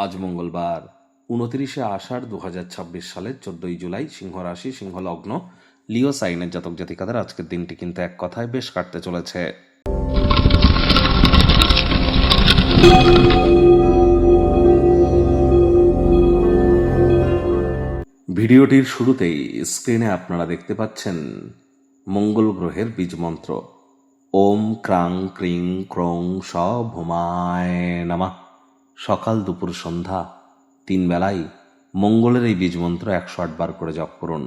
আজ মঙ্গলবার 29শে আষাঢ় 2026 সালের 14ই জুলাই, সিংহ রাশি, সিংহ লগ্ন, লিও সাইনের জাতক জাতিকাদের আজকের দিনটি কিন্তু এক কথায় বেশ কাটতে চলেছে। ভিডিওটির শুরুতেই স্ক্রিনে আপনারা দেখতে পাচ্ছেন মঙ্গল গ্রহের বীজ মন্ত্র ওম ক্রাং ক্রিং ক্রৌং স ভূমায় নমঃ। সকাল দুপুর সন্ধ্যা 3 বেলায় মঙ্গলের এই বীজ মন্ত্র 108 বার করে জপ করুন।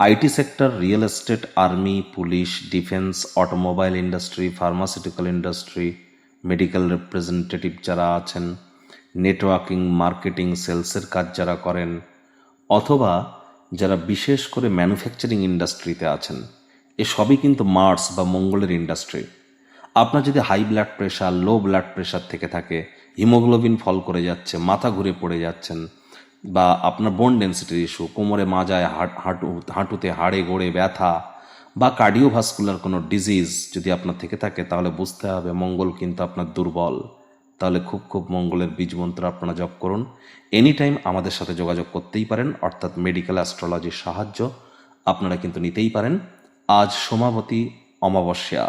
IT sector, real estate, army, police, defence, automobile industry, pharmaceutical industry, medical representative যারা আছেন, নেটওয়ার্কিং, মার্কেটিং, সেলসের কাজ যারা করেন, অথবা যারা বিশেষ করে ম্যানুফ্যাকচারিং ইন্ডাস্ট্রিতে আছেন, এসবই কিন্তু মার্স বা মঙ্গলের ইন্ডাস্ট্রি। আপনার যদি high blood pressure, low blood pressure থেকে থাকে, হিমোগ্লোবিন ফল করে যাচ্ছে, মাথা ঘুরে পড়ে যাচ্ছেন, বা আপনার বোন ডেন্সিটির ইস্যু, কোমরে মাজায়, হাঁটুতে হাড়ে গোড়ে ব্যথা, বা কার্ডিওভাস্কুলার কোনো ডিজিজ যদি আপনার থেকে থাকে, তাহলে বুঝতে হবে মঙ্গল কিন্তু আপনার দুর্বল। তাহলে খুব মঙ্গলের বীজ মন্ত্র আপনারা জপ করুন। এনি টাইম আমাদের সাথে যোগাযোগ করতেই পারেন, অর্থাৎ মেডিকেল অ্যাস্ট্রোলজির সাহায্য আপনারা কিন্তু নিতেই পারেন। আজ সোমাবতী অমাবস্যা,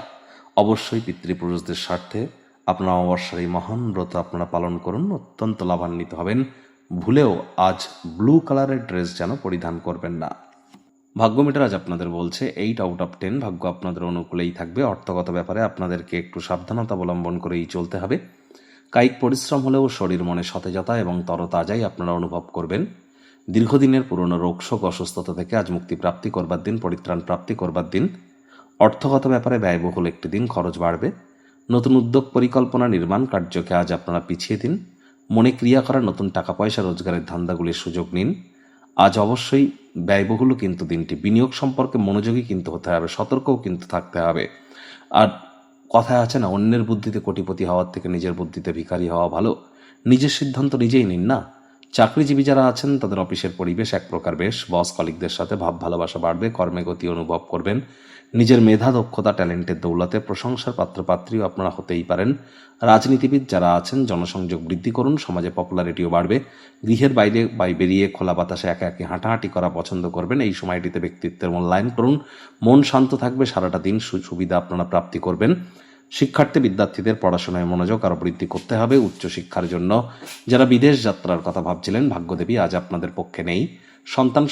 অবশ্যই পিতৃপুরুষদের স্বার্থে আপনারা অমাবস্যার এই মহান ব্রত আপনারা পালন করুন, অত্যন্ত লাভান্বিত হবেন। ভুলেও আজ ব্লু কালারের ড্রেস যেন পরিধান করবেন না। ভাগ্য মিটার আজ আপনাদের বলছে 8 আউট অফ 10, ভাগ্য আপনাদের অনুকূলেই থাকবে। অর্থগত ব্যাপারে আপনাদেরকে একটু সাবধানতা অবলম্বন করেই চলতে হবে। কায়িক পরিশ্রম হলেও শরীর মনে সতেজতা এবং তরতাজাই আপনারা অনুভব করবেন। দীর্ঘদিনের পুরনো রোগশোক, অসুস্থতা থেকে আজ মুক্তি প্রাপ্তি করবার দিন, পরিত্রাণ প্রাপ্তি করবার দিন। অর্থগত ব্যাপারে ব্যয়বহুল একটি দিন, খরচ বাড়বে। নতুন উদ্যোগ, পরিকল্পনা, নির্মাণ কার্যকে আজ আপনারা পিছিয়ে দিন। মনে ক্রিয়া করা নতুন টাকা পয়সা রোজগারের ধান্দাগুলির সুযোগ নিন। আজ অবশ্যই ব্যয়বহুল কিন্তু দিনটি। বিনিয়োগ সম্পর্কে মনোযোগী কিন্তু হতে হবে, সতর্কও কিন্তু থাকতে হবে। আর কথায় আছে না, অন্যের বুদ্ধিতে কোটিপতি হওয়ার থেকে নিজের বুদ্ধিতে ভিখারি হওয়া ভালো। নিজের সিদ্ধান্ত নিজেই নিন না। চাকরিজীবী যারা আছেন তাদের অফিসের পরিবেশ এক প্রকার বেশ, বস কলিগদের সাথে ভাব ভালোবাসা বাড়বে, কর্মে গতি অনুভব করবেন। নিজের মেধা, দক্ষতা, ট্যালেন্টের দৌলতে প্রশংসার পাত্রপাত্রীও আপনারা হতেই পারেন। রাজনীতিবিদ যারা আছেন জনসংযোগ বৃদ্ধি করুন, সমাজে পপুলারিটিও বাড়বে। গৃহের বাইরে বেরিয়ে খোলা বাতাসে একা একা হাঁটাহাঁটি করা পছন্দ করবেন। এই সময়টিতে ব্যক্তিত্বের মূল্যায়ন করুন। মন শান্ত থাকবে, সারাটা দিন সুবিধা আপনারা প্রাপ্তি করবেন। শিক্ষার্থী বিদ্যার্থীদের পড়াশোনায় মনোযোগ আরও বৃদ্ধি করতে হবে। উচ্চশিক্ষার জন্য যারা বিদেশ যাত্রার কথা ভাবছিলেন, ভাগ্যদেবী আজ আপনাদের পক্ষে নেই।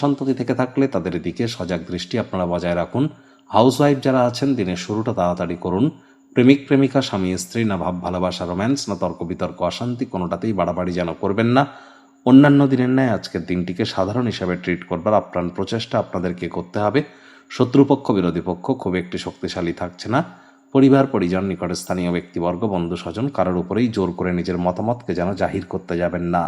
সন্ততি থেকে থাকলে তাদের দিকে সজাগ দৃষ্টি আপনারা বজায় রাখুন। হাউসওয়াইফ যারা আছেন, দিনের শুরুটা তাড়াতাড়ি করুন। প্রেমিক প্রেমিকা, স্বামী স্ত্রী, না ভাব ভালোবাসা, রোম্যান্স, না তর্ক বিতর্ক, অশান্তি, কোনোটাতেই বাড়াবাড়ি যেন করবেন না। অন্যান্য দিনের ন্যায় আজকের দিনটিকে সাধারণ হিসাবে ট্রিট করবার আপ্রাণ প্রচেষ্টা আপনাদেরকে করতে হবে। শত্রুপক্ষ, বিরোধী পক্ষ খুব একটি শক্তিশালী থাকছে না। পরিবার, পরিজন, নিকটস্থানীয় ব্যক্তিবর্গ, বন্ধু স্বজন কারোর উপরেই জোর করে নিজের মতামতকে যেন জাহির করতে যাবেন না।